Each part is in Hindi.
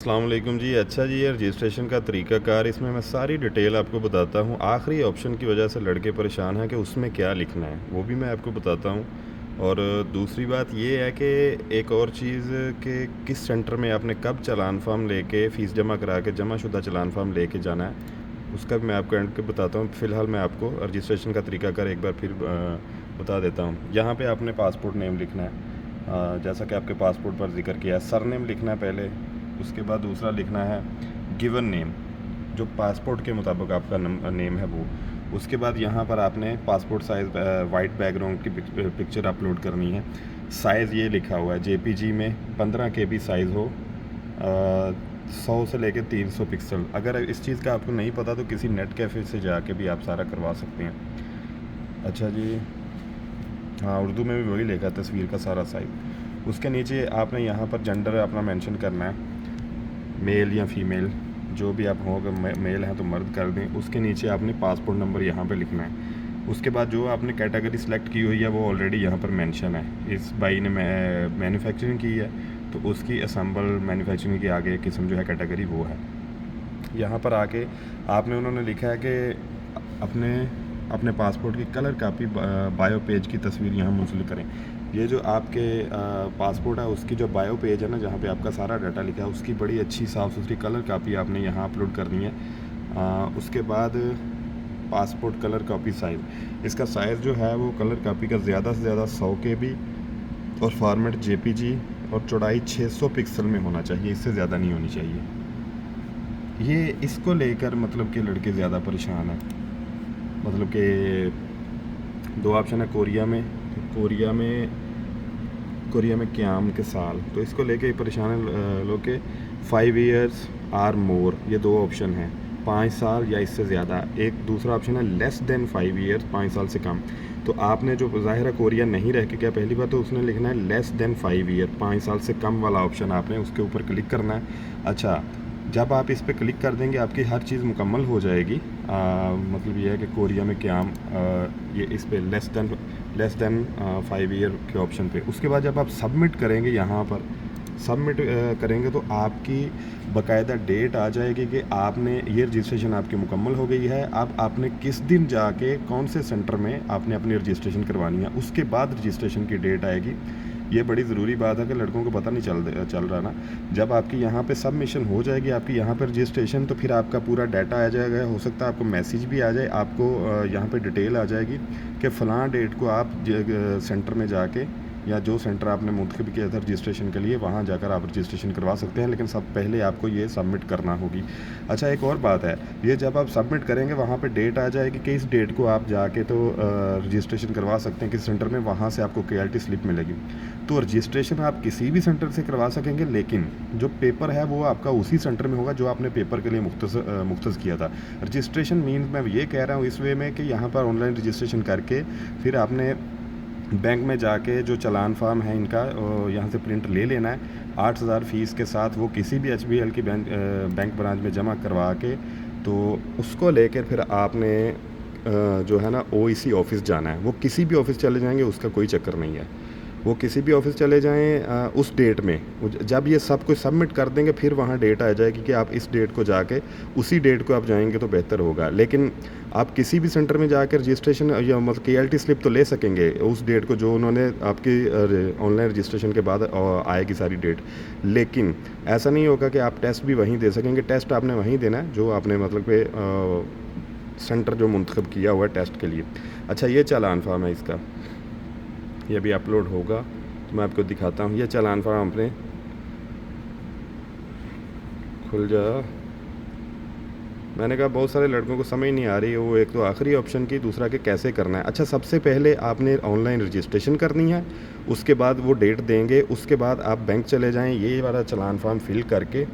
अस्सलाम वालेकुम जी। अच्छा जी, ये रजिस्ट्रेशन का तरीक़ाकार इसमें मैं सारी डिटेल आपको बताता हूँ। आखिरी ऑप्शन की वजह से लड़के परेशान हैं कि उसमें क्या लिखना है, वो भी मैं आपको बताता हूँ। और दूसरी बात ये है कि एक और चीज़ कि किस सेंटर में आपने कब चालान फ़ॉर्म लेके फ़ीस जमा करा के जमाशुदा चालान फ़ॉर्म लेके जाना है, उसका भी मैं आपको एंड पे बताता हूँ। फ़िलहाल मैं आपको रजिस्ट्रेशन का तरीक़ाकार एक बार फिर बता देता हूँ। यहाँ पे आपने पासपोर्ट नेम लिखना है, जैसा कि आपके पासपोर्ट पर ज़िक्र किया है। सरनेम लिखना है पहले, उसके बाद दूसरा लिखना है गिवन नेम, जो पासपोर्ट के मुताबिक आपका नेम है वो। उसके बाद यहाँ पर आपने पासपोर्ट साइज़ वाइट बैकग्राउंड की पिक्चर अपलोड करनी है। साइज़ ये लिखा हुआ है जेपीजी में 15 केबी साइज़ हो, 100 से लेके 300 पिक्सल। अगर इस चीज़ का आपको नहीं पता तो किसी नेट कैफ़े से जाके भी आप सारा करवा सकते हैं। अच्छा जी, हाँ, उर्दू में भी वही लिखा है, तस्वीर का सारा साइज़। उसके नीचे आपने यहाँ पर जेंडर अपना मेंशन करना है, मेल या फीमेल, जो भी आप हो। अगर मेल हैं तो मर्द कर दें। उसके नीचे आपने पासपोर्ट नंबर यहाँ पे लिखना है। उसके बाद जो आपने कैटेगरी सिलेक्ट की हुई है वो ऑलरेडी यहाँ पर मेंशन है। इस भाई ने मैन्युफैक्चरिंग की है तो उसकी असेंबल मैन्युफैक्चरिंग की आगे किस्म जो है कैटेगरी वो है। यहाँ पर आके आपने उन्होंने लिखा है कि अपने अपने पासपोर्ट की कलर कापी बायो पेज की तस्वीर यहाँ मुंसलिक करें। ये जो आपके पासपोर्ट है उसकी जो बायो पेज है ना, जहाँ पे आपका सारा डाटा लिखा है, उसकी बड़ी अच्छी साफ़ सुथरी कलर कापी आपने यहाँ अपलोड करनी है। उसके बाद पासपोर्ट कलर कॉपी साइज़, इसका साइज़ जो है वो कलर कापी का ज़्यादा से ज़्यादा 100 KB और फॉर्मेट जेपीजी और चौड़ाई 600 पिक्सल में होना चाहिए, इससे ज़्यादा नहीं होनी चाहिए। ये इसको लेकर मतलब कि लड़के ज़्यादा परेशान हैं। मतलब कि दो ऑप्शन है कोरिया में, कोरिया में क़याम के साल, तो इसको लेके परेशान है लोग के 5 ईयर्स आर मोर, ये दो ऑप्शन हैं, 5 साल या इससे ज़्यादा। एक दूसरा ऑप्शन है लेस देन 5 ईयर्स, 5 साल से कम। तो आपने जो ज़ाहिर है कोरिया नहीं रह के क्या, पहली बात तो उसने लिखना है लेस देन 5 ईयर, 5 साल से कम वाला ऑप्शन आपने उसके ऊपर क्लिक करना है। अच्छा, जब आप इस पर क्लिक कर देंगे आपकी हर चीज़ मुकम्मल हो जाएगी। मतलब ये है कि कोरिया में क़याम, ये इस पे लेस दैन 5 ईयर के ऑप्शन पे। उसके बाद जब आप सबमिट करेंगे, यहाँ पर सबमिट करेंगे तो आपकी बाकायदा डेट आ जाएगी कि आपने ये रजिस्ट्रेशन आपकी मुकम्मल हो गई है। अब आपने किस दिन जाके कौन से सेंटर में आपने अपनी रजिस्ट्रेशन करवानी है, उसके बाद रजिस्ट्रेशन की डेट आएगी। ये बड़ी ज़रूरी बात है कि लड़कों को पता नहीं चल रहा ना। जब आपकी यहाँ पे सबमिशन हो जाएगी, आपकी यहाँ पर रजिस्ट्रेशन, तो फिर आपका पूरा डाटा आ जाएगा। हो सकता है आपको मैसेज भी आ जाए, आपको यहाँ पे डिटेल आ जाएगी कि फ़लाँ डेट को आप सेंटर में जाके, या जो सेंटर आपने मुंतखब किया था रजिस्ट्रेशन के लिए, वहाँ जाकर आप रजिस्ट्रेशन करवा सकते हैं। लेकिन सब पहले आपको ये सबमिट करना होगी। अच्छा, एक और बात है, ये जब आप सबमिट करेंगे वहाँ पे डेट आ जाएगी कि इस डेट को आप जाके तो रजिस्ट्रेशन करवा सकते हैं किस सेंटर में, वहाँ से आपको KLT स्लिप मिलेगी। तो रजिस्ट्रेशन आप किसी भी सेंटर से करवा सकेंगे, लेकिन जो पेपर है वो आपका उसी सेंटर में होगा जो आपने पेपर के लिए मुख्तस किया था। रजिस्ट्रेशन मीन्स मैं ये कह रहा हूँ इस वे में कि यहाँ पर ऑनलाइन रजिस्ट्रेशन करके फिर आपने बैंक में जाके जो चालान फार्म है इनका यहाँ से प्रिंट ले लेना है। 8,000 फ़ीस के साथ वो किसी भी HBL की बैंक ब्रांच में जमा करवा के, तो उसको लेकर फिर आपने जो है ना OEC ऑफ़िस जाना है। वो किसी भी ऑफ़िस चले जाएंगे, उसका कोई चक्कर नहीं है। वो किसी भी ऑफ़िस चले जाएँ, उस डेट में जब ये सब कुछ सबमिट कर देंगे फिर वहाँ डेट आ जाएगी कि आप इस डेट को जाके उसी डेट को आप जाएंगे तो बेहतर होगा। लेकिन आप किसी भी सेंटर में जाकर रजिस्ट्रेशन या मतलब KLT स्लिप तो ले सकेंगे उस डेट को जो उन्होंने आपकी ऑनलाइन रजिस्ट्रेशन के बाद आएगी सारी डेट। लेकिन ऐसा नहीं होगा कि आप टेस्ट भी वहीं दे सकेंगे। टेस्ट आपने वहीं देना है जो आपने मतलब पे सेंटर जो मुंतखब किया हुआ है टेस्ट के लिए। अच्छा, ये चालान फार्म है इसका, ये भी अपलोड होगा तो मैं आपको दिखाता हूँ। ये चालान फार्म अपने खुल जा। मैंने कहा बहुत सारे लड़कों को समझ नहीं आ रही है, वो एक तो आखिरी ऑप्शन की, दूसरा कि कैसे करना है। अच्छा, सबसे पहले आपने ऑनलाइन रजिस्ट्रेशन करनी है, उसके बाद वो डेट देंगे, उसके बाद आप बैंक चले जाएं, ये वाला चालान फार्म फिल करके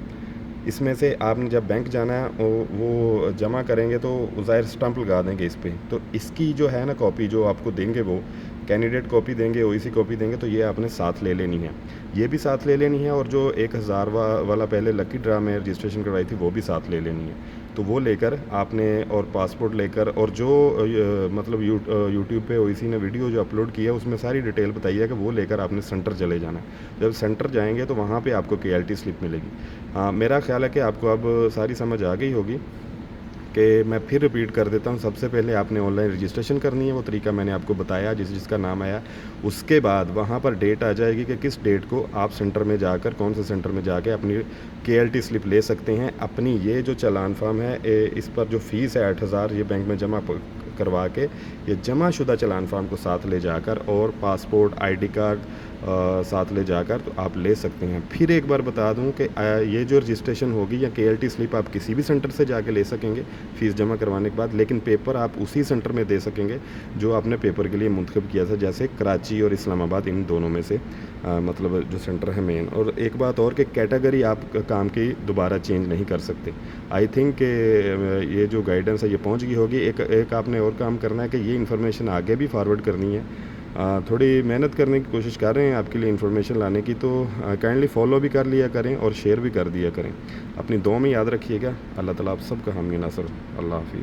इसमें से आपने जब बैंक जाना है वो जमा करेंगे तो ज़ाहिर स्टंप लगा देंगे इस पर। तो इसकी जो है ना कॉपी जो आपको देंगे, वो कैंडिडेट कॉपी देंगे, OEC कॉपी देंगे, तो ये आपने साथ ले लेनी है, ये भी साथ ले लेनी है। और जो 1,000 वाला पहले लकी ड्रा में रजिस्ट्रेशन करवाई थी वो भी साथ ले लेनी है। तो वो लेकर आपने, और पासपोर्ट लेकर, और जो मतलब यूट्यूब पे OEC ने वीडियो जो अपलोड किया है उसमें सारी डिटेल बताई है कि वो लेकर आपने सेंटर चले जाना है। जब सेंटर जाएंगे तो वहाँ पे आपको KLT स्लिप मिलेगी। हाँ, मेरा ख़्याल है कि आपको अब सारी समझ आ गई होगी कि मैं फिर रिपीट कर देता हूँ। सबसे पहले आपने ऑनलाइन रजिस्ट्रेशन करनी है, वो तरीका मैंने आपको बताया जिसका नाम आया। उसके बाद वहाँ पर डेट आ जाएगी कि किस डेट को आप सेंटर में जाकर, कौन से सेंटर में जाके अपनी केएलटी स्लिप ले सकते हैं। अपनी ये जो चालान फॉर्म है, इस पर जो फ़ीस है 8,000, ये बैंक में जमा करवा के ये जमाशुदा चालान फॉर्म को साथ ले जाकर और पासपोर्ट, आईडी कार्ड साथ ले जाकर तो आप ले सकते हैं। फिर एक बार बता दूं कि ये जो रजिस्ट्रेशन होगी या केएलटी स्लिप आप किसी भी सेंटर से जाके ले सकेंगे फ़ीस जमा करवाने के बाद, लेकिन पेपर आप उसी सेंटर में दे सकेंगे जो आपने पेपर के लिए मुंतखब किया था, जैसे कराची और इस्लामाबाद, इन दोनों में से मतलब जो सेंटर है मेन। और एक बात और कि कैटेगरी आप काम की दोबारा चेंज नहीं कर सकते। आई थिंक ये जो गाइडेंस है ये पहुंच गई होगी। एक आपने और काम करना है कि ये इन्फॉर्मेशन आगे भी फॉरवर्ड करनी है। थोड़ी मेहनत करने की कोशिश कर रहे हैं आपके लिए इन्फॉर्मेशन लाने की, तो काइंडली फॉलो भी कर लिया करें और शेयर भी कर दिया करें। अपनी दुआ में याद रखिएगा। अल्लाह ताला आप सबका हामी नासर। अल्लाह हाफिज़।